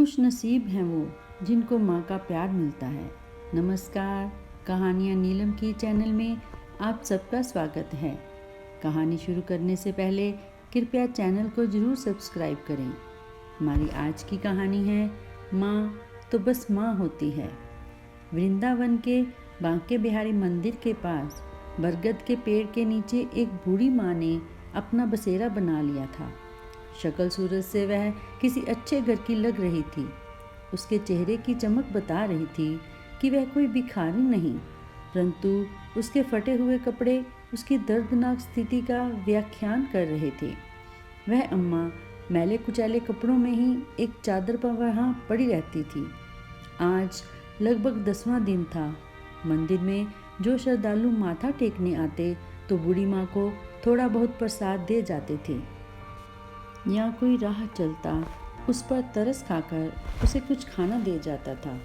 खुशनसीब हैं वो जिनको माँ का प्यार मिलता है। नमस्कार, कहानियाँ नीलम की चैनल में आप सबका स्वागत है। कहानी शुरू करने से पहले कृपया चैनल को ज़रूर सब्सक्राइब करें। हमारी आज की कहानी है माँ तो बस माँ होती है। वृंदावन के बांके बिहारी मंदिर के पास बरगद के पेड़ के नीचे एक बूढ़ी माँ ने अपना बसेरा बना लिया था। शक्ल सूरत से वह किसी अच्छे घर की लग रही थी। उसके चेहरे की चमक बता रही थी कि वह कोई भिखारी नहीं, परंतु उसके फटे हुए कपड़े उसकी दर्दनाक स्थिति का व्याख्यान कर रहे थे। वह अम्मा मैले कुचैले कपड़ों में ही एक चादर पर वहाँ पड़ी रहती थी। आज लगभग 10वां दिन था। मंदिर में जो श्रद्धालु माथा टेकने आते तो बूढ़ी माँ को थोड़ा बहुत प्रसाद दे जाते थे, या कोई राह चलता उस पर तरस खाकर उसे कुछ खाना दे जाता था,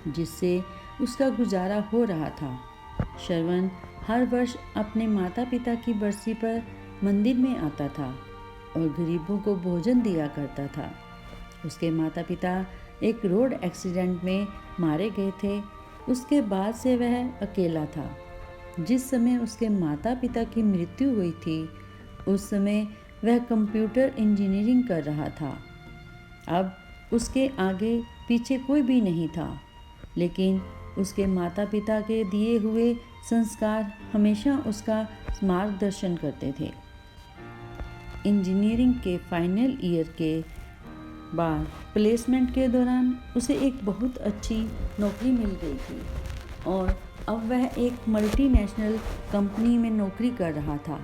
जिससे उसका गुजारा हो रहा था। श्रवण हर वर्ष अपने माता पिता की बरसी पर मंदिर में आता था और गरीबों को भोजन दिया करता था। उसके माता पिता एक रोड एक्सीडेंट में मारे गए थे। उसके बाद से वह अकेला था। जिस समय उसके माता पिता की मृत्यु हुई थी, उस समय वह कंप्यूटर इंजीनियरिंग कर रहा था। अब उसके आगे पीछे कोई भी नहीं था, लेकिन उसके माता पिता के दिए हुए संस्कार हमेशा उसका मार्गदर्शन करते थे। इंजीनियरिंग के फाइनल ईयर के बाद प्लेसमेंट के दौरान उसे एक बहुत अच्छी नौकरी मिल गई थी और अब वह एक मल्टीनेशनल कंपनी में नौकरी कर रहा था।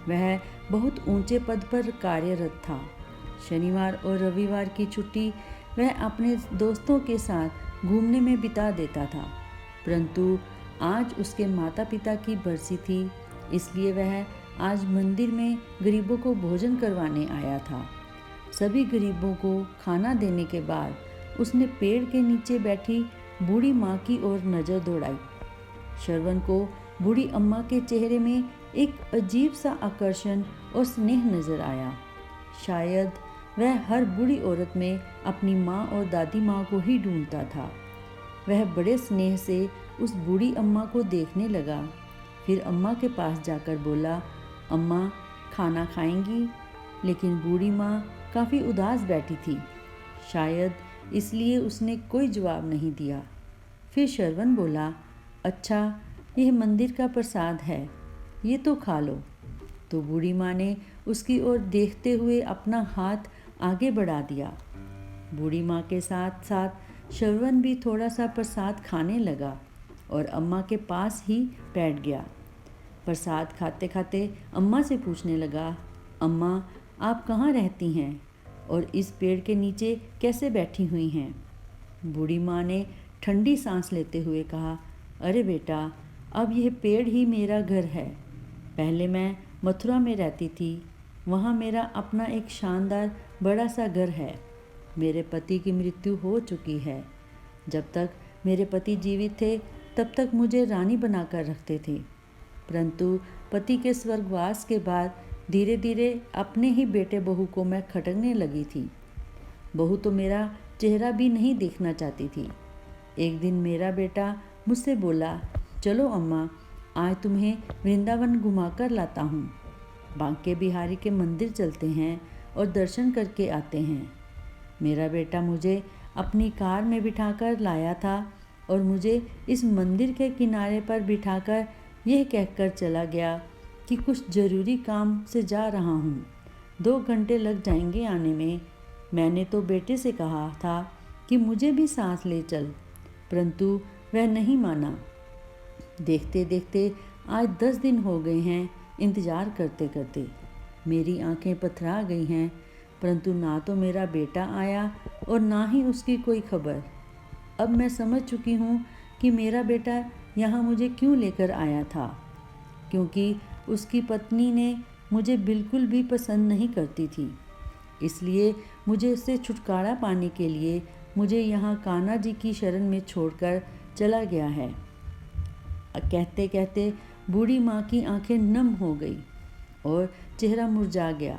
वह बहुत ऊंचे पद पर कार्यरत था। शनिवार और रविवार की छुट्टी वह अपने दोस्तों के साथ घूमने में बिता देता था, परंतु आज उसके माता पिता की बरसी थी, इसलिए वह आज मंदिर में गरीबों को भोजन करवाने आया था। सभी गरीबों को खाना देने के बाद उसने पेड़ के नीचे बैठी बूढ़ी माँ की ओर नज़र दौड़ाई। श्रवण को बूढ़ी अम्मा के चेहरे में एक अजीब सा आकर्षण और स्नेह नजर आया। शायद वह हर बूढ़ी औरत में अपनी माँ और दादी माँ को ही ढूंढता था। वह बड़े स्नेह से उस बूढ़ी अम्मा को देखने लगा। फिर अम्मा के पास जाकर बोला, अम्मा खाना खाएंगी? लेकिन बूढ़ी माँ काफ़ी उदास बैठी थी। शायद इसलिए उसने कोई जवाब नहीं दिया। फिर श्रवण बोला, अच्छा, यह मंदिर का प्रसाद है, ये तो खा लो। तो बूढ़ी माँ ने उसकी ओर देखते हुए अपना हाथ आगे बढ़ा दिया। बूढ़ी माँ के साथ साथ श्रवण भी थोड़ा सा प्रसाद खाने लगा और अम्मा के पास ही बैठ गया। प्रसाद खाते खाते अम्मा से पूछने लगा, अम्मा आप कहाँ रहती हैं और इस पेड़ के नीचे कैसे बैठी हुई हैं? बूढ़ी माँ ने ठंडी सांस लेते हुए कहा, अरे बेटा, अब यह पेड़ ही मेरा घर है। पहले मैं मथुरा में रहती थी। वहाँ मेरा अपना एक शानदार बड़ा सा घर है। मेरे पति की मृत्यु हो चुकी है। जब तक मेरे पति जीवित थे तब तक मुझे रानी बनाकर रखते थे, परंतु पति के स्वर्गवास के बाद धीरे धीरे अपने ही बेटे बहू को मैं खटकने लगी थी। बहू तो मेरा चेहरा भी नहीं देखना चाहती थी। एक दिन मेरा बेटा मुझसे बोला, चलो अम्मा, आज तुम्हें वृंदावन घुमाकर लाता हूँ। बांके बिहारी के मंदिर चलते हैं और दर्शन करके आते हैं। मेरा बेटा मुझे अपनी कार में बिठाकर लाया था और मुझे इस मंदिर के किनारे पर बिठाकर यह कहकर चला गया कि कुछ ज़रूरी काम से जा रहा हूँ, 2 घंटे लग जाएंगे आने में। मैंने तो बेटे से कहा था कि मुझे भी सांस ले चल, परंतु वह नहीं माना। देखते देखते आज 10 दिन हो गए हैं इंतज़ार करते करते। मेरी आंखें पथरा गई हैं, परंतु ना तो मेरा बेटा आया और ना ही उसकी कोई खबर। अब मैं समझ चुकी हूँ कि मेरा बेटा यहाँ मुझे क्यों लेकर आया था, क्योंकि उसकी पत्नी ने मुझे बिल्कुल भी पसंद नहीं करती थी। इसलिए मुझे उससे छुटकारा पाने के लिए मुझे यहाँ कान्हा जी की शरण में छोड़कर चला गया है। कहते कहते बूढ़ी माँ की आंखें नम हो गई और चेहरा मुरझा गया।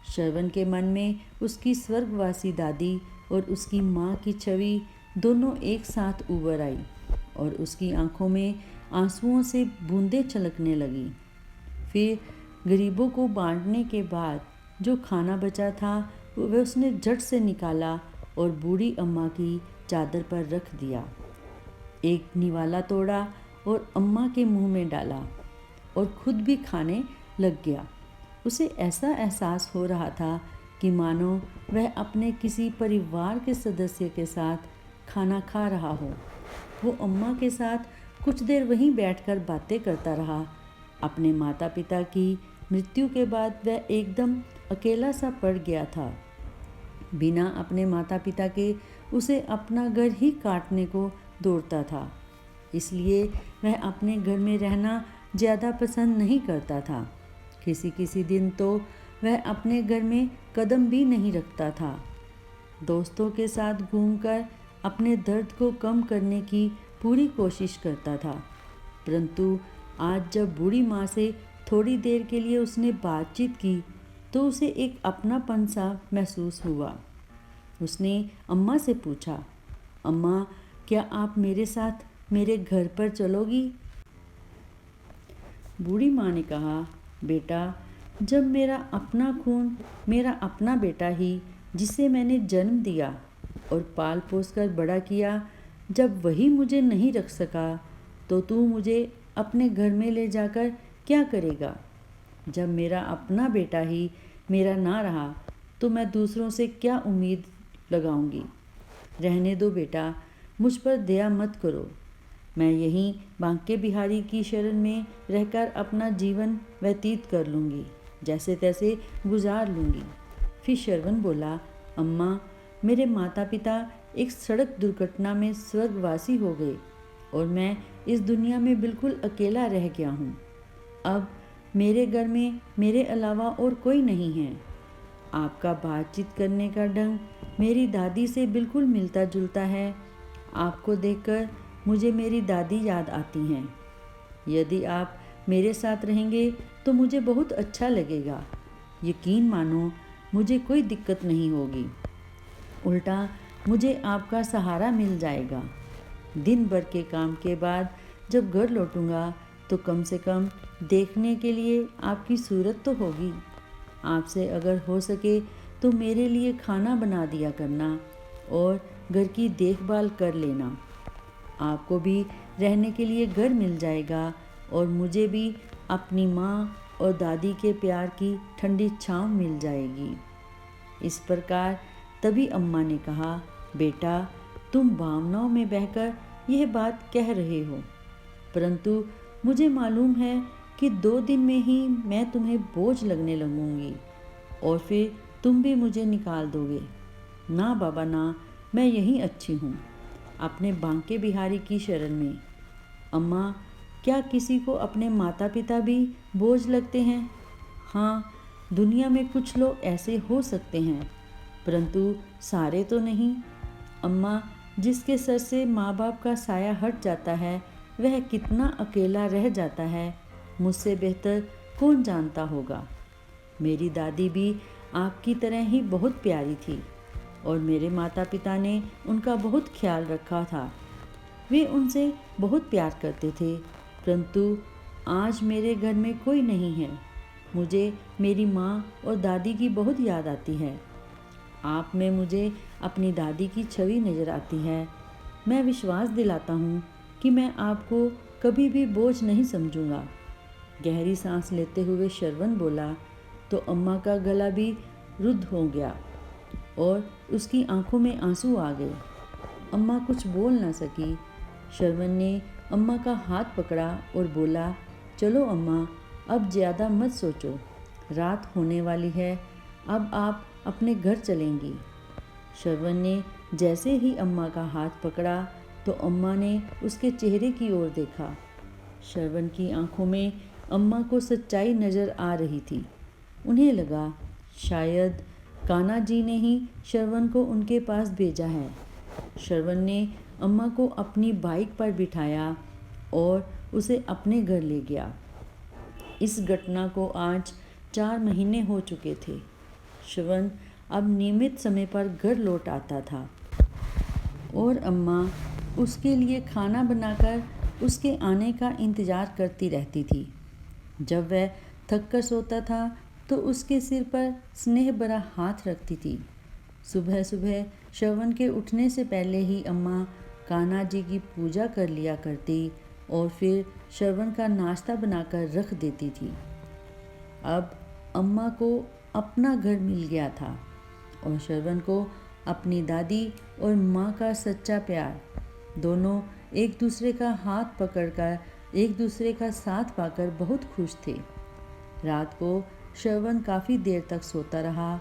श्रवण के मन में उसकी स्वर्गवासी दादी और उसकी माँ की छवि दोनों एक साथ उभर आई और उसकी आंखों में आंसुओं से बूंदें छलकने लगी। फिर गरीबों को बांटने के बाद जो खाना बचा था वह उसने झट से निकाला और बूढ़ी अम्मा की चादर पर रख दिया। एक निवाला तोड़ा और अम्मा के मुंह में डाला और खुद भी खाने लग गया। उसे ऐसा एहसास हो रहा था कि मानो वह अपने किसी परिवार के सदस्य के साथ खाना खा रहा हो। वो अम्मा के साथ कुछ देर वहीं बैठकर बातें करता रहा। अपने माता पिता की मृत्यु के बाद वह एकदम अकेला सा पड़ गया था। बिना अपने माता पिता के उसे अपना घर ही काटने को दौड़ता था। इसलिए वह अपने घर में रहना ज़्यादा पसंद नहीं करता था। किसी किसी दिन तो वह अपने घर में कदम भी नहीं रखता था। दोस्तों के साथ घूमकर अपने दर्द को कम करने की पूरी कोशिश करता था। परंतु आज जब बूढ़ी माँ से थोड़ी देर के लिए उसने बातचीत की तो उसे एक अपनापन सा महसूस हुआ। उसने अम्मा से पूछा, अम्मा क्या आप मेरे साथ मेरे घर पर चलोगी? बूढ़ी माँ ने कहा, बेटा जब मेरा अपना खून, मेरा अपना बेटा ही जिसे मैंने जन्म दिया और पाल पोस कर बड़ा किया, जब वही मुझे नहीं रख सका तो तू मुझे अपने घर में ले जाकर क्या करेगा? जब मेरा अपना बेटा ही मेरा ना रहा तो मैं दूसरों से क्या उम्मीद लगाऊंगी? रहने दो बेटा, मुझ पर दया मत करो। मैं यहीं बांके बिहारी की शरण में रहकर अपना जीवन व्यतीत कर लूँगी, जैसे तैसे गुजार लूँगी। फिर श्रवण बोला, अम्मा मेरे माता पिता एक सड़क दुर्घटना में स्वर्गवासी हो गए और मैं इस दुनिया में बिल्कुल अकेला रह गया हूँ। अब मेरे घर में मेरे अलावा और कोई नहीं है। आपका बातचीत करने का ढंग मेरी दादी से बिल्कुल मिलता जुलता है। आपको देखकर मुझे मेरी दादी याद आती हैं। यदि आप मेरे साथ रहेंगे तो मुझे बहुत अच्छा लगेगा। यकीन मानो मुझे कोई दिक्कत नहीं होगी। उल्टा मुझे आपका सहारा मिल जाएगा। दिन भर के काम के बाद जब घर लौटूंगा तो कम से कम देखने के लिए आपकी सूरत तो होगी। आपसे अगर हो सके तो मेरे लिए खाना बना दिया करना और घर की देखभाल कर लेना। आपको भी रहने के लिए घर मिल जाएगा और मुझे भी अपनी माँ और दादी के प्यार की ठंडी छाँव मिल जाएगी। इस प्रकार तभी अम्मा ने कहा, बेटा तुम भावनाओं में बहकर यह बात कह रहे हो, परंतु मुझे मालूम है कि 2 दिन में ही मैं तुम्हें बोझ लगने लगूंगी और फिर तुम भी मुझे निकाल दोगे। ना बाबा ना, मैं यहीं अच्छी हूँ, अपने बांके बिहारी की शरण में। अम्मा क्या किसी को अपने माता पिता भी बोझ लगते हैं? हाँ, दुनिया में कुछ लोग ऐसे हो सकते हैं, परंतु सारे तो नहीं। अम्मा जिसके सर से माँ बाप का साया हट जाता है वह कितना अकेला रह जाता है, मुझसे बेहतर कौन जानता होगा। मेरी दादी भी आपकी तरह ही बहुत प्यारी थी और मेरे माता पिता ने उनका बहुत ख्याल रखा था। वे उनसे बहुत प्यार करते थे, परंतु आज मेरे घर में कोई नहीं है। मुझे मेरी माँ और दादी की बहुत याद आती है। आप में मुझे अपनी दादी की छवि नज़र आती है। मैं विश्वास दिलाता हूँ कि मैं आपको कभी भी बोझ नहीं समझूंगा। गहरी सांस लेते हुए श्रवण बोला तो अम्मा का गला भी रुद्ध हो गया और उसकी आंखों में आंसू आ गए। अम्मा कुछ बोल ना सकी। श्रवण ने अम्मा का हाथ पकड़ा और बोला, चलो अम्मा, अब ज़्यादा मत सोचो, रात होने वाली है, अब आप अपने घर चलेंगी। श्रवण ने जैसे ही अम्मा का हाथ पकड़ा तो अम्मा ने उसके चेहरे की ओर देखा। श्रवण की आंखों में अम्मा को सच्चाई नज़र आ रही थी। उन्हें लगा शायद कान्हा जी ने ही श्रवण को उनके पास भेजा है। श्रवण ने अम्मा को अपनी बाइक पर बिठाया और उसे अपने घर ले गया। इस घटना को आज 4 महीने हो चुके थे। श्रवण अब नियमित समय पर घर लौट आता था और अम्मा उसके लिए खाना बनाकर उसके आने का इंतज़ार करती रहती थी। जब वह थक कर सोता था तो उसके सिर पर स्नेह भरा हाथ रखती थी। सुबह सुबह श्रवण के उठने से पहले ही अम्मा कान्हा जी की पूजा कर लिया करती और फिर श्रवण का नाश्ता बनाकर रख देती थी। अब अम्मा को अपना घर मिल गया था और श्रवण को अपनी दादी और माँ का सच्चा प्यार, दोनों एक दूसरे का हाथ पकड़कर एक दूसरे का साथ पाकर बहुत खुश थे। रात को श्रवण काफ़ी देर तक सोता रहा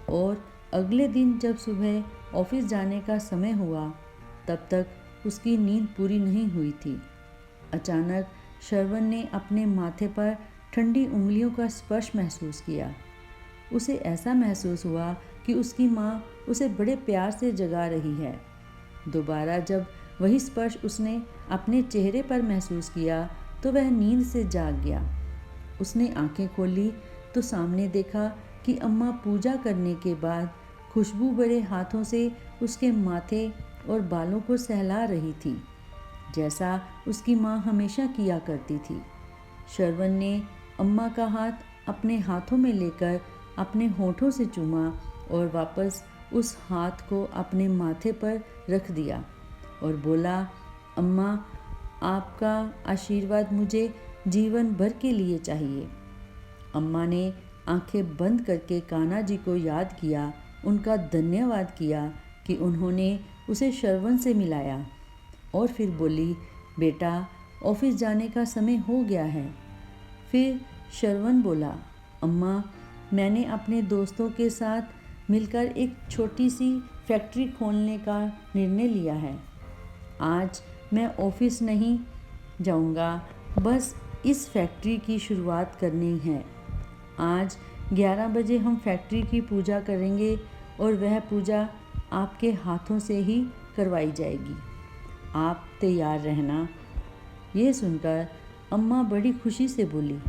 और अगले दिन जब सुबह ऑफिस जाने का समय हुआ तब तक उसकी नींद पूरी नहीं हुई थी। अचानक श्रवण ने अपने माथे पर ठंडी उंगलियों का स्पर्श महसूस किया। उसे ऐसा महसूस हुआ कि उसकी माँ उसे बड़े प्यार से जगा रही है। दोबारा जब वही स्पर्श उसने अपने चेहरे पर महसूस किया तो वह नींद से जाग गया। उसने आंखें खोली तो सामने देखा कि अम्मा पूजा करने के बाद खुशबू भरे हाथों से उसके माथे और बालों को सहला रही थी, जैसा उसकी माँ हमेशा किया करती थी। श्रवण ने अम्मा का हाथ अपने हाथों में लेकर अपने होठों से चूमा और वापस उस हाथ को अपने माथे पर रख दिया और बोला, अम्मा, आपका आशीर्वाद मुझे जीवन भर के लिए चाहिए। अम्मा ने आंखें बंद करके कान्हा जी को याद किया, उनका धन्यवाद किया कि उन्होंने उसे श्रवण से मिलाया और फिर बोली, बेटा, ऑफिस जाने का समय हो गया है। फिर श्रवण बोला, अम्मा, मैंने अपने दोस्तों के साथ मिलकर एक छोटी सी फैक्ट्री खोलने का निर्णय लिया है। आज मैं ऑफिस नहीं जाऊंगा, बस इस फैक्ट्री की शुरुआत करनी है। आज 11 बजे हम फैक्ट्री की पूजा करेंगे और वह पूजा आपके हाथों से ही करवाई जाएगी। आप तैयार रहना। ये सुनकर अम्मा बड़ी खुशी से बोली,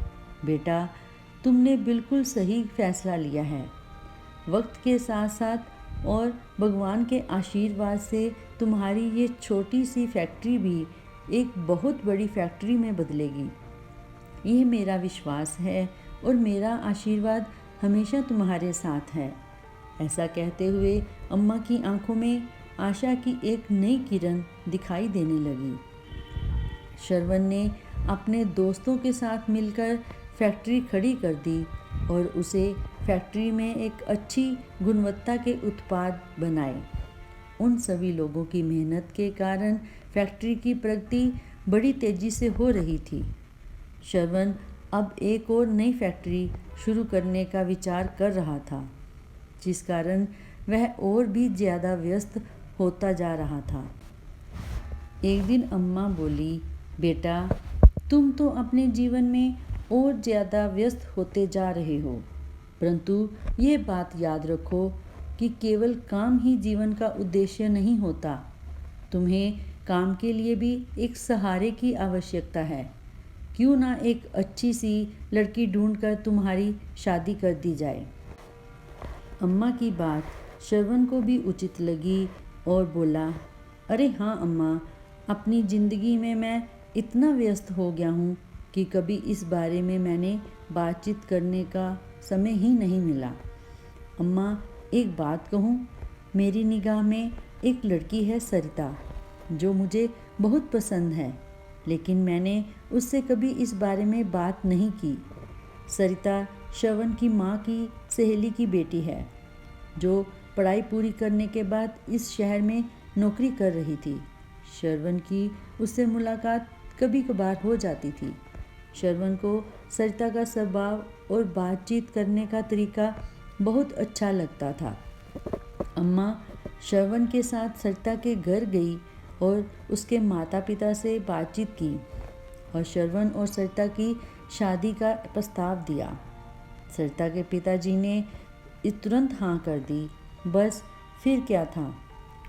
बेटा, तुमने बिल्कुल सही फैसला लिया है। वक्त के साथ साथ और भगवान के आशीर्वाद से तुम्हारी ये छोटी सी फैक्ट्री भी एक बहुत बड़ी फैक्ट्री में बदलेगी। यह मेरा विश्वास है और मेरा आशीर्वाद हमेशा तुम्हारे साथ है। ऐसा कहते हुए अम्मा की आंखों में आशा की एक नई किरण दिखाई देने लगी। श्रवण ने अपने दोस्तों के साथ मिलकर फैक्ट्री खड़ी कर दी और उसे फैक्ट्री में एक अच्छी गुणवत्ता के उत्पाद बनाए। उन सभी लोगों की मेहनत के कारण फैक्ट्री की प्रगति बड़ी तेज़ी से हो रही थी। श्रवण अब एक और नई फैक्ट्री शुरू करने का विचार कर रहा था, जिस कारण वह और भी ज़्यादा व्यस्त होता जा रहा था। एक दिन अम्मा बोली, बेटा, तुम तो अपने जीवन में और ज़्यादा व्यस्त होते जा रहे हो, परंतु ये बात याद रखो कि केवल काम ही जीवन का उद्देश्य नहीं होता। तुम्हें काम के लिए भी एक सहारे की आवश्यकता है। क्यों ना एक अच्छी सी लड़की ढूंढकर तुम्हारी शादी कर दी जाए। अम्मा की बात श्रवण को भी उचित लगी और बोला, अरे हाँ अम्मा, अपनी ज़िंदगी में मैं इतना व्यस्त हो गया हूँ कि कभी इस बारे में मैंने बातचीत करने का समय ही नहीं मिला। अम्मा, एक बात कहूँ, मेरी निगाह में एक लड़की है सरिता, जो मुझे बहुत पसंद है, लेकिन मैंने उससे कभी इस बारे में बात नहीं की। सरिता श्रवण की माँ की सहेली की बेटी है, जो पढ़ाई पूरी करने के बाद इस शहर में नौकरी कर रही थी। श्रवण की उससे मुलाकात कभी कभार हो जाती थी। श्रवण को सरिता का स्वभाव और बातचीत करने का तरीका बहुत अच्छा लगता था। अम्मा श्रवण के साथ सरिता के घर गई और उसके माता पिता से बातचीत की और श्रवण और सरिता की शादी का प्रस्ताव दिया। सरिता के पिताजी ने तुरंत हाँ कर दी। बस फिर क्या था,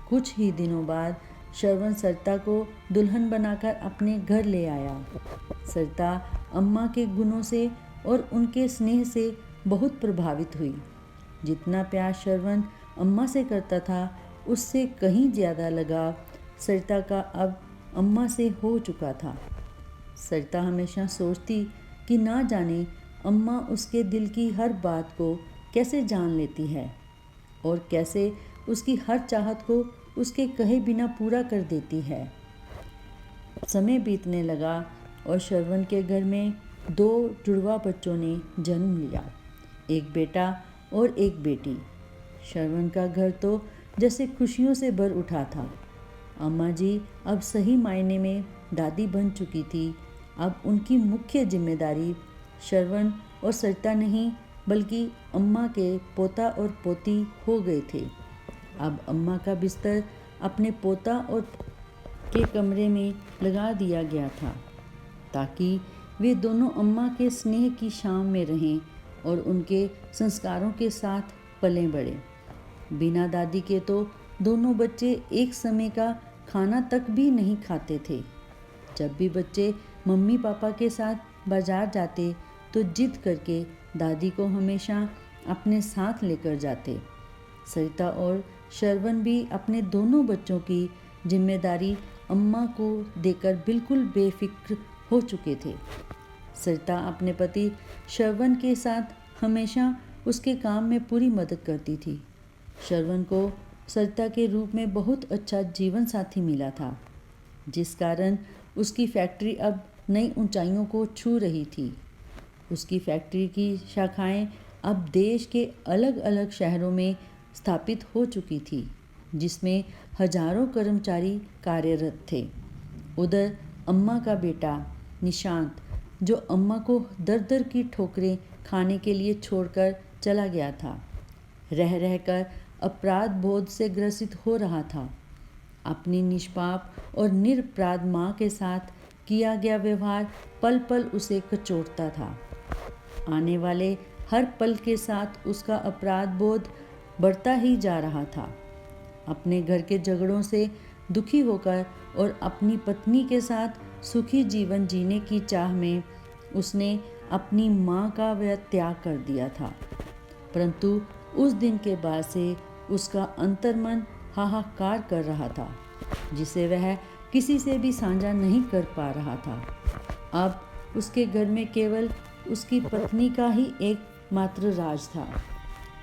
कुछ ही दिनों बाद श्रवण सरिता को दुल्हन बनाकर अपने घर ले आया। सरिता अम्मा के गुणों से और उनके स्नेह से बहुत प्रभावित हुई। जितना प्यार श्रवण अम्मा से करता था उससे कहीं ज़्यादा लगाव सरिता का अब अम्मा से हो चुका था। सरिता हमेशा सोचती कि ना जाने अम्मा उसके दिल की हर बात को कैसे जान लेती है और कैसे उसकी हर चाहत को उसके कहे बिना पूरा कर देती है। समय बीतने लगा और श्रवण के घर में 2 जुड़वा बच्चों ने जन्म लिया, एक बेटा और एक बेटी। श्रवण का घर तो जैसे खुशियों से भर उठा था। अम्मा जी अब सही मायने में दादी बन चुकी थी। अब उनकी मुख्य जिम्मेदारी श्रवण और सरिता नहीं बल्कि अम्मा के पोता और पोती हो गए थे। अब अम्मा का बिस्तर अपने पोता और के कमरे में लगा दिया गया था ताकि वे दोनों अम्मा के स्नेह की छांव में रहें और उनके संस्कारों के साथ पले बढ़े। बिना दादी के तो दोनों बच्चे एक समय का खाना तक भी नहीं खाते थे। जब भी बच्चे मम्मी पापा के साथ बाजार जाते तो जिद करके दादी को हमेशा अपने साथ लेकर जाते। सरिता और श्रवण भी अपने दोनों बच्चों की जिम्मेदारी अम्मा को देकर बिल्कुल बेफिक्र हो चुके थे। सरिता अपने पति श्रवण के साथ हमेशा उसके काम में पूरी मदद करती थी। श्रवण को सरिता के रूप में बहुत अच्छा जीवन साथी मिला था, जिस कारण उसकी फैक्ट्री अब नई ऊंचाइयों को छू रही थी। उसकी फैक्ट्री की शाखाएं अब देश के अलग अलग शहरों में स्थापित हो चुकी थी, जिसमें हजारों कर्मचारी कार्यरत थे। उधर अम्मा का बेटा निशांत, जो अम्मा को दर दर की ठोकरें खाने के लिए छोड़कर चला गया था, रह रहकर अपराध बोध से ग्रसित हो रहा था। अपनी निष्पाप और निरपराध माँ के साथ किया गया व्यवहार पल पल उसे कचोटता था। आने वाले हर पल के साथ उसका अपराध बोध बढ़ता ही जा रहा था। अपने घर के झगड़ों से दुखी होकर और अपनी पत्नी के साथ सुखी जीवन जीने की चाह में उसने अपनी माँ का वह त्याग कर दिया था। परंतु उस दिन के बाद से उसका अंतर्मन हाहाकार कर रहा था, जिसे वह किसी से भी साझा नहीं कर पा रहा था। अब उसके घर में केवल उसकी पत्नी का ही एकमात्र राज था।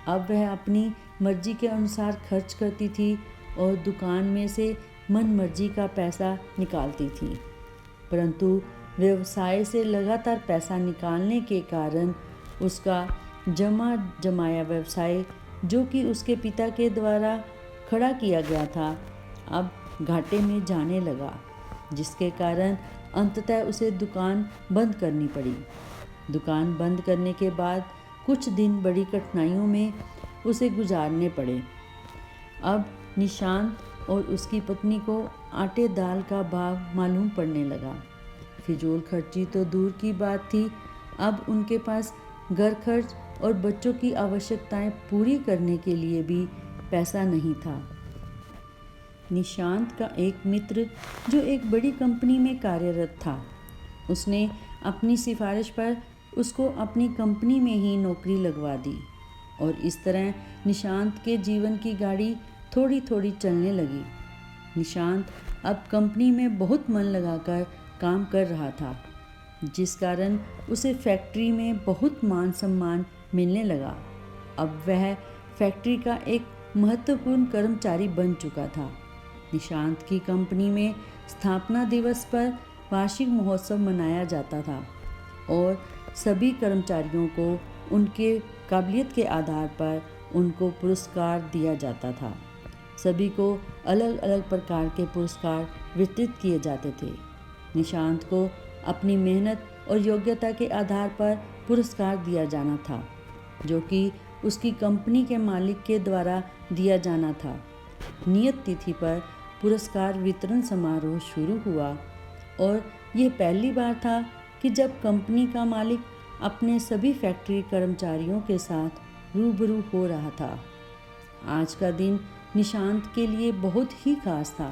अब वह अपनी मर्जी के अनुसार खर्च करती थी और दुकान में से मन मर्जी का पैसा निकालती थी। परंतु व्यवसाय से लगातार पैसा निकालने के कारण उसका जमा जमाया व्यवसाय, जो कि उसके पिता के द्वारा खड़ा किया गया था, अब घाटे में जाने लगा, जिसके कारण अंततः उसे दुकान बंद करनी पड़ी। दुकान बंद करने के बाद कुछ दिन बड़ी कठिनाइयों में उसे गुजारने पड़े। अब निशांत और उसकी पत्नी को आटे दाल का भाव मालूम पड़ने लगा। फिजूल खर्ची तो दूर की बात थी, अब उनके पास घर खर्च और बच्चों की आवश्यकताएं पूरी करने के लिए भी पैसा नहीं था। निशांत का एक मित्र जो एक बड़ी कंपनी में कार्यरत था, उसने अपनी सिफारिश पर उसको अपनी कंपनी में ही नौकरी लगवा दी और इस तरह निशांत के जीवन की गाड़ी थोड़ी थोड़ी चलने लगी। निशांत अब कंपनी में बहुत मन लगाकर काम कर रहा था, जिस कारण उसे फैक्ट्री में बहुत मान सम्मान मिलने लगा। अब वह फैक्ट्री का एक महत्वपूर्ण कर्मचारी बन चुका था। निशांत की कंपनी में स्थापना दिवस पर वार्षिक महोत्सव मनाया जाता था और सभी कर्मचारियों को उनके काबिलियत के आधार पर उनको पुरस्कार दिया जाता था। सभी को अलग अलग प्रकार के पुरस्कार वितरित किए जाते थे। निशांत को अपनी मेहनत और योग्यता के आधार पर पुरस्कार दिया जाना था, जो कि उसकी कंपनी के मालिक के द्वारा दिया जाना था। नियत तिथि पर पुरस्कार वितरण समारोह शुरू हुआ और यह पहली बार था कि जब कंपनी का मालिक अपने सभी फैक्ट्री कर्मचारियों के साथ रूबरू हो रहा था। आज का दिन निशांत के लिए बहुत ही खास था।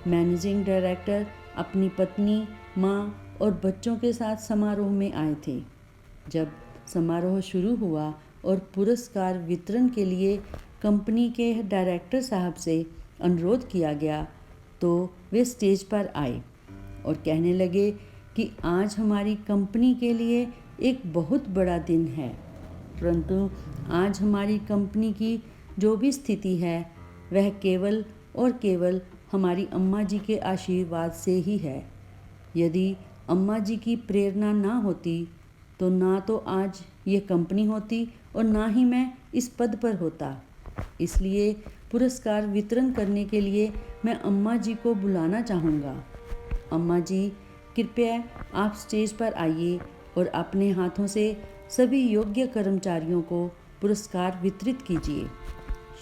मैनेजिंग डायरेक्टर अपनी पत्नी, माँ और बच्चों के साथ समारोह में आए थे। जब समारोह शुरू हुआ और पुरस्कार वितरण के लिए कंपनी के डायरेक्टर साहब से अनुरोध किया गया तो वे स्टेज पर आए और कहने लगे कि आज हमारी कंपनी के लिए एक बहुत बड़ा दिन है, परंतु आज हमारी कंपनी की जो भी स्थिति है वह केवल और केवल हमारी अम्मा जी के आशीर्वाद से ही है। यदि अम्मा जी की प्रेरणा ना होती तो ना तो आज ये कंपनी होती और ना ही मैं इस पद पर होता। इसलिए पुरस्कार वितरण करने के लिए मैं अम्मा जी को बुलाना चाहूँगा। अम्मा जी, कृपया आप स्टेज पर आइए और अपने हाथों से सभी योग्य कर्मचारियों को पुरस्कार वितरित कीजिए।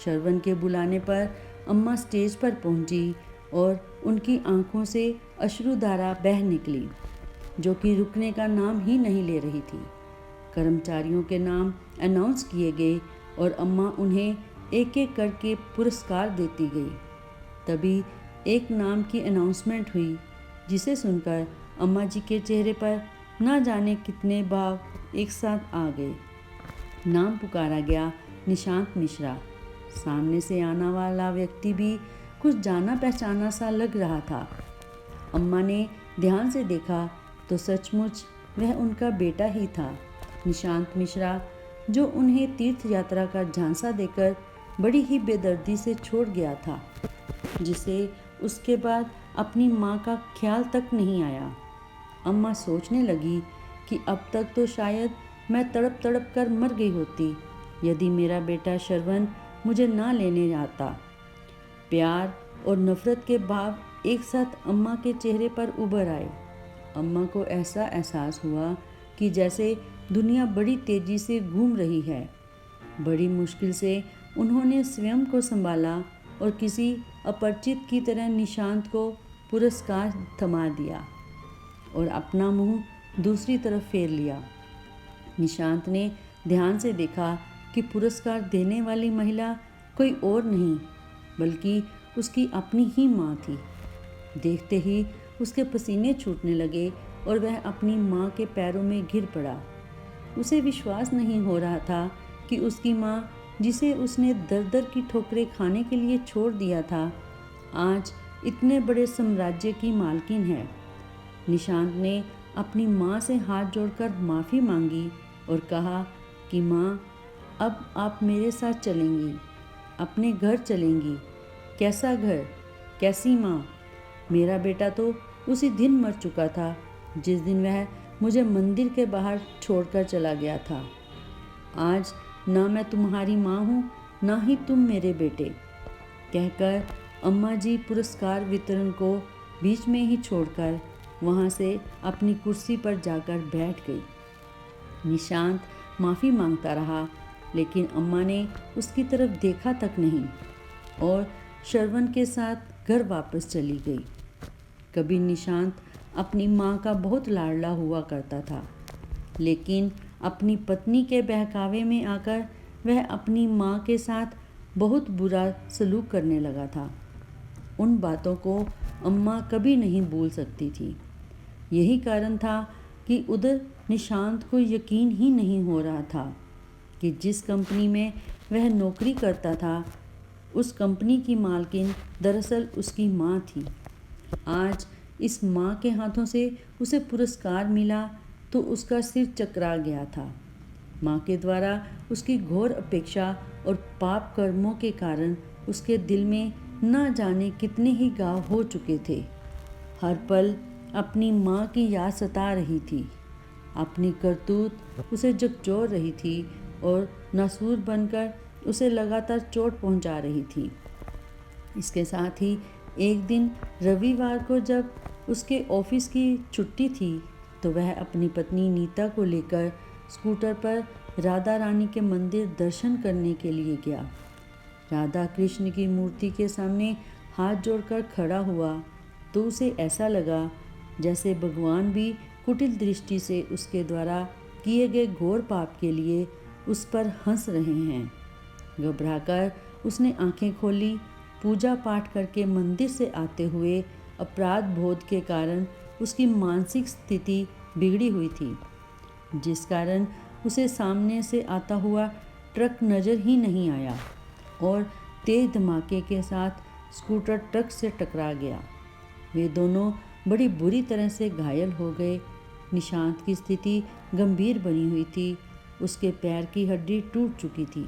श्रवण के बुलाने पर अम्मा स्टेज पर पहुंची और उनकी आंखों से अश्रुधारा बह निकली, जो कि रुकने का नाम ही नहीं ले रही थी। कर्मचारियों के नाम अनाउंस किए गए और अम्मा उन्हें एक एक करके पुरस्कार देती गई। तभी एक नाम की अनाउंसमेंट हुई, जिसे सुनकर अम्मा जी के चेहरे पर ना जाने कितने भाव एक साथ आ गए। नाम पुकारा गया निशांत मिश्रा। सामने से आने वाला व्यक्ति भी कुछ जाना पहचाना सा लग रहा था। अम्मा ने ध्यान से देखा तो सचमुच वह उनका बेटा ही था, निशांत मिश्रा, जो उन्हें तीर्थ यात्रा का झांसा देकर बड़ी ही बेदर्दी से छोड़ गया था, जिसे उसके बाद अपनी माँ का ख्याल तक नहीं आया। अम्मा सोचने लगी कि अब तक तो शायद मैं तड़प तड़प कर मर गई होती यदि मेरा बेटा श्रवण मुझे ना लेने आता। प्यार और नफरत के भाव एक साथ अम्मा के चेहरे पर उभर आए। अम्मा को ऐसा एहसास हुआ कि जैसे दुनिया बड़ी तेजी से घूम रही है। बड़ी मुश्किल से उन्होंने स्वयं को संभाला और किसी अपरिचित की तरह निशांत को पुरस्कार थमा दिया और अपना मुंह दूसरी तरफ फेर लिया। निशांत ने ध्यान से देखा कि पुरस्कार देने वाली महिला कोई और नहीं बल्कि उसकी अपनी ही माँ थी। देखते ही उसके पसीने छूटने लगे और वह अपनी माँ के पैरों में गिर पड़ा। उसे विश्वास नहीं हो रहा था कि उसकी माँ, जिसे उसने दर दर की ठोकरें खाने के लिए छोड़ दिया था, आज इतने बड़े साम्राज्य की मालकिन है। निशांत ने अपनी माँ से हाथ जोड़कर माफ़ी मांगी और कहा कि माँ, अब आप मेरे साथ चलेंगी, अपने घर चलेंगी। कैसा घर, कैसी माँ? मेरा बेटा तो उसी दिन मर चुका था जिस दिन वह मुझे मंदिर के बाहर छोड़कर चला गया था। आज ना मैं तुम्हारी माँ हूँ, ना ही तुम मेरे बेटे। कहकर अम्मा जी पुरस्कार वितरण को बीच में ही छोड़कर वहाँ से अपनी कुर्सी पर जाकर बैठ गई। निशांत माफ़ी मांगता रहा, लेकिन अम्मा ने उसकी तरफ देखा तक नहीं और श्रवण के साथ घर वापस चली गई। कभी निशांत अपनी माँ का बहुत लाडला हुआ करता था, लेकिन अपनी पत्नी के बहकावे में आकर वह अपनी माँ के साथ बहुत बुरा सलूक करने लगा था। उन बातों को अम्मा कभी नहीं भूल सकती थी। यही कारण था कि उधर निशांत को यकीन ही नहीं हो रहा था कि जिस कंपनी में वह नौकरी करता था, उस कंपनी की मालकिन दरअसल उसकी माँ थी। आज इस माँ के हाथों से उसे पुरस्कार मिला तो उसका सिर चकरा गया था। माँ के द्वारा उसकी घोर अपेक्षा और पाप कर्मों के कारण उसके दिल में न जाने कितने ही घाव हो चुके थे। हर पल अपनी माँ की याद सता रही थी। अपनी करतूत उसे झकझोर रही थी और नासूर बनकर उसे लगातार चोट पहुंचा रही थी। इसके साथ ही एक दिन रविवार को जब उसके ऑफिस की छुट्टी थी तो वह अपनी पत्नी नीता को लेकर स्कूटर पर राधा रानी के मंदिर दर्शन करने के लिए गया। राधा कृष्ण की मूर्ति के सामने हाथ जोड़कर खड़ा हुआ तो उसे ऐसा लगा जैसे भगवान भी कुटिल दृष्टि से उसके द्वारा किए गए घोर पाप के लिए उस पर हंस रहे हैं। घबराकर उसने आंखें खोली। पूजा पाठ करके मंदिर से आते हुए अपराध बोध के कारण उसकी मानसिक स्थिति बिगड़ी हुई थी, जिस कारण उसे सामने से आता हुआ ट्रक नज़र ही नहीं आया और तेज धमाके के साथ स्कूटर ट्रक से टकरा गया। वे दोनों बड़ी बुरी तरह से घायल हो गए। निशांत की स्थिति गंभीर बनी हुई थी। उसके पैर की हड्डी टूट चुकी थी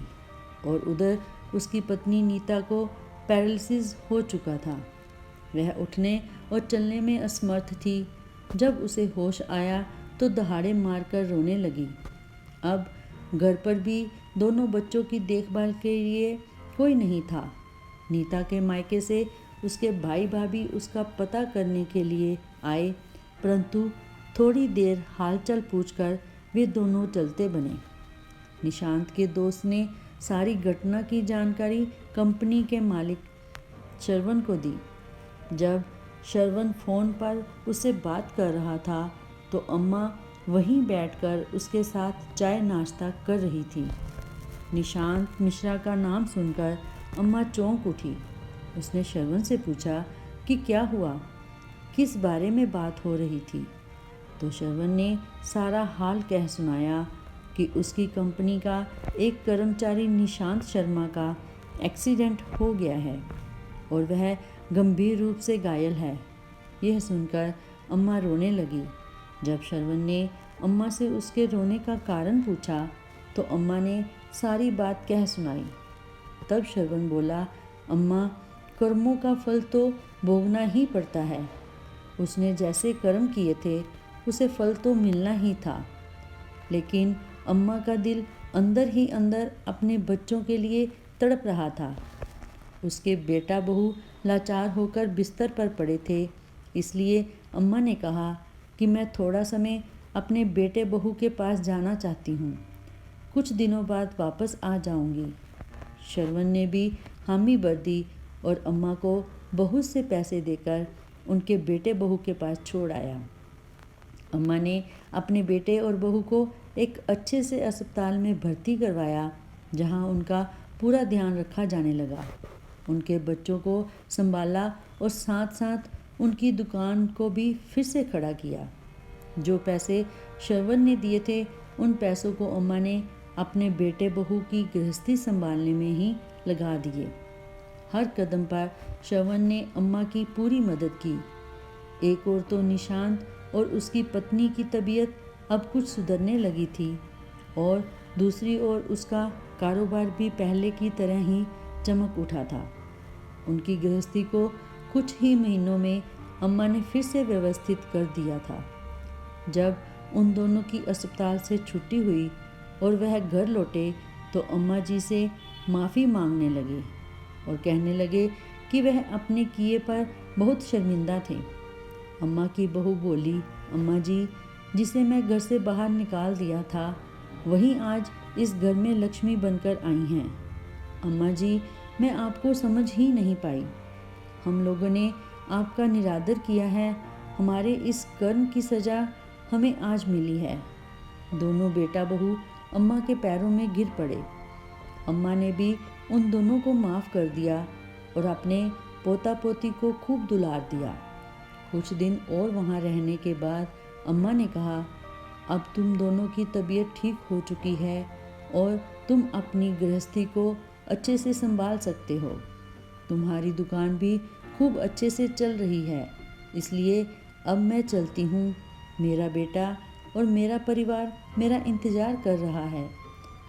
और उधर उसकी पत्नी नीता को पैरालिसिस हो चुका था। वह उठने और चलने में असमर्थ थी। जब उसे होश आया तो दहाड़े मारकर रोने लगी। अब घर पर भी दोनों बच्चों की देखभाल के लिए कोई नहीं था। नीता के मायके से उसके भाई भाभी उसका पता करने के लिए आए, परंतु थोड़ी देर हालचाल पूछकर वे दोनों चलते बने। निशांत के दोस्त ने सारी घटना की जानकारी कंपनी के मालिक श्रवण को दी। जब श्रवण फ़ोन पर उससे बात कर रहा था तो अम्मा वहीं बैठकर उसके साथ चाय नाश्ता कर रही थी। निशांत मिश्रा का नाम सुनकर अम्मा चौंक उठी। उसने श्रवण से पूछा कि क्या हुआ, किस बारे में बात हो रही थी। तो श्रवण ने सारा हाल कह सुनाया कि उसकी कंपनी का एक कर्मचारी निशांत शर्मा का एक्सीडेंट हो गया है और वह गंभीर रूप से घायल है। यह सुनकर अम्मा रोने लगी। जब श्रवण ने अम्मा से उसके रोने का कारण पूछा तो अम्मा ने सारी बात कह सुनाई। तब श्रवण बोला, अम्मा, कर्मों का फल तो भोगना ही पड़ता है। उसने जैसे कर्म किए थे उसे फल तो मिलना ही था। लेकिन अम्मा का दिल अंदर ही अंदर अपने बच्चों के लिए तड़प रहा था। उसके बेटा बहू लाचार होकर बिस्तर पर पड़े थे, इसलिए अम्मा ने कहा कि मैं थोड़ा समय अपने बेटे बहू के पास जाना चाहती हूँ। कुछ दिनों बाद वापस आ जाऊँगी। श्रवण ने भी हामी भर दी और अम्मा को बहुत से पैसे देकर उनके बेटे बहू के पास छोड़ आया। अम्मा ने अपने बेटे और बहू को एक अच्छे से अस्पताल में भर्ती करवाया, जहां उनका पूरा ध्यान रखा जाने लगा। उनके बच्चों को संभाला और साथ साथ उनकी दुकान को भी फिर से खड़ा किया। जो पैसे श्रवण ने दिए थे उन पैसों को अम्मा ने अपने बेटे बहू की गृहस्थी संभालने में ही लगा दिए। हर कदम पर श्रवण ने अम्मा की पूरी मदद की। एक ओर तो निशांत और उसकी पत्नी की तबीयत अब कुछ सुधरने लगी थी और दूसरी ओर उसका कारोबार भी पहले की तरह ही चमक उठा था। उनकी गृहस्थी को कुछ ही महीनों में अम्मा ने फिर से व्यवस्थित कर दिया था। जब उन दोनों की अस्पताल से छुट्टी हुई और वह घर लौटे तो अम्मा जी से माफ़ी मांगने लगे और कहने लगे कि वह अपने किए पर बहुत शर्मिंदा थे। अम्मा की बहू बोली, अम्मा जी, जिसे मैं घर से बाहर निकाल दिया था वही आज इस घर में लक्ष्मी बनकर आई हैं। अम्मा जी, मैं आपको समझ ही नहीं पाई। हम लोगों ने आपका निरादर किया है। हमारे इस कर्म की सज़ा हमें आज मिली है। दोनों बेटा बहू अम्मा के पैरों में गिर पड़े। अम्मा ने भी उन दोनों को माफ़ कर दिया और अपने पोता पोती को खूब दुलार दिया। कुछ दिन और वहाँ रहने के बाद अम्मा ने कहा, अब तुम दोनों की तबीयत ठीक हो चुकी है और तुम अपनी गृहस्थी को अच्छे से संभाल सकते हो। तुम्हारी दुकान भी खूब अच्छे से चल रही है, इसलिए अब मैं चलती हूँ। मेरा बेटा और मेरा परिवार मेरा इंतज़ार कर रहा है।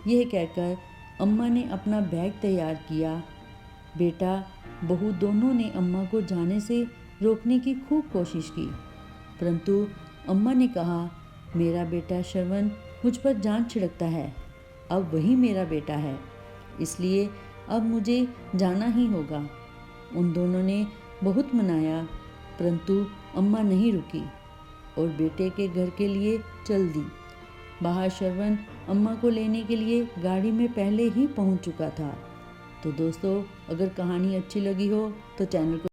यह कहकर अम्मा ने अपना बैग तैयार किया। बेटा बहू दोनों ने अम्मा को जाने से रोकने की खूब कोशिश की, परंतु अम्मा ने कहा, मेरा बेटा श्रवण मुझ पर जान छिड़कता है। अब वही मेरा बेटा है, इसलिए अब मुझे जाना ही होगा। उन दोनों ने बहुत मनाया, परंतु अम्मा नहीं रुकी और बेटे के घर के लिए चल दी। बाहर श्रवण अम्मा को लेने के लिए गाड़ी में पहले ही पहुंच चुका था। तो दोस्तों, अगर कहानी अच्छी लगी हो तो चैनल को